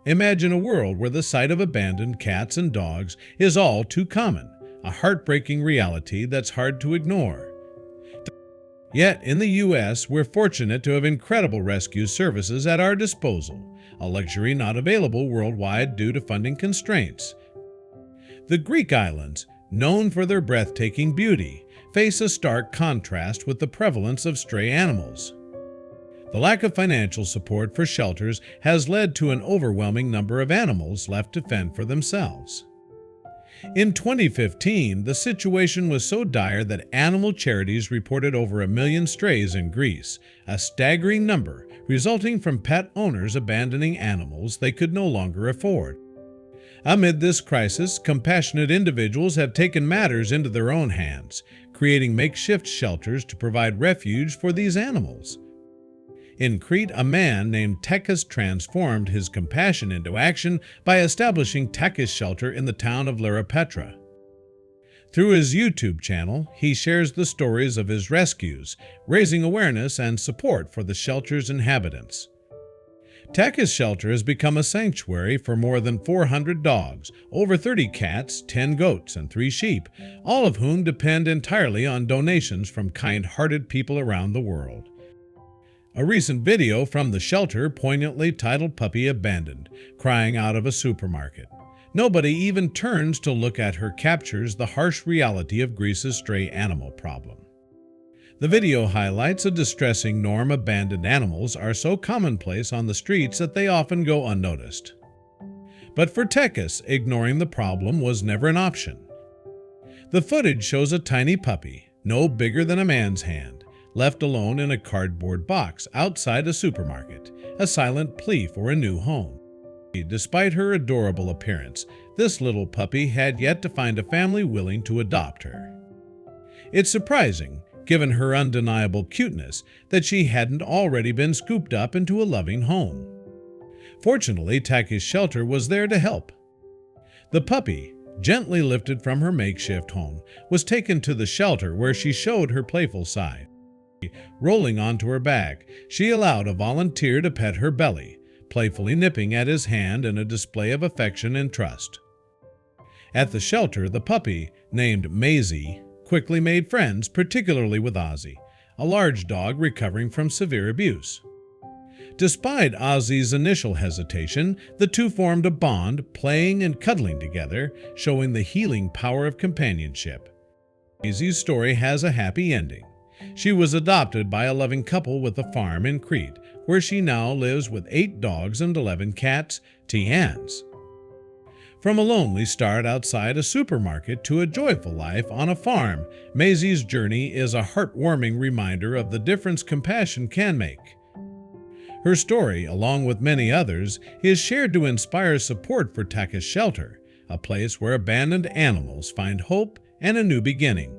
Imagine a world where the sight of abandoned cats and dogs is all too common, a heartbreaking reality that's hard to ignore. Yet, in the U.S., we're fortunate to have incredible rescue services at our disposal, a luxury not available worldwide due to funding constraints. The Greek islands, known for their breathtaking beauty, face a stark contrast with the prevalence of stray animals. The lack of financial support for shelters has led to an overwhelming number of animals left to fend for themselves. In 2015, the situation was so dire that animal charities reported over 1 million strays in Greece, a staggering number resulting from pet owners abandoning animals they could no longer afford. Amid this crisis, compassionate individuals have taken matters into their own hands, creating makeshift shelters to provide refuge for these animals. In Crete, a man named Tekis transformed his compassion into action by establishing Tekis Shelter in the town of Lyra-Petra. Through his YouTube channel, he shares the stories of his rescues, raising awareness and support for the shelter's inhabitants. Tekis Shelter has become a sanctuary for more than 400 dogs, over 30 cats, 10 goats, and 3 sheep, all of whom depend entirely on donations from kind-hearted people around the world. A recent video from the shelter poignantly titled "Puppy Abandoned," crying out of a supermarket. Nobody even turns to look at her captures the harsh reality of Greece's stray animal problem. The video highlights a distressing norm: abandoned animals are so commonplace on the streets that they often go unnoticed. But for Tekis, ignoring the problem was never an option. The footage shows a tiny puppy, no bigger than a man's hand, left alone in a cardboard box outside a supermarket, a silent plea for a new home. Despite her adorable appearance, this little puppy had yet to find a family willing to adopt her. It's surprising, given her undeniable cuteness, that she hadn't already been scooped up into a loving home. Fortunately, Tekis Shelter was there to help. The puppy, gently lifted from her makeshift home, was taken to the shelter where she showed her playful side. Rolling onto her back, she allowed a volunteer to pet her belly, playfully nipping at his hand in a display of affection and trust. At the shelter, the puppy, named Maisie, quickly made friends, particularly with Ozzy, a large dog recovering from severe abuse. Despite Ozzy's initial hesitation, the two formed a bond, playing and cuddling together, showing the healing power of companionship. Maisie's story has a happy ending. She was adopted by a loving couple with a farm in Crete, where she now lives with 8 dogs and 11 cats, Tians. From a lonely start outside a supermarket to a joyful life on a farm, Maisie's journey is a heartwarming reminder of the difference compassion can make. Her story, along with many others, is shared to inspire support for Tekis Shelter, a place where abandoned animals find hope and a new beginning.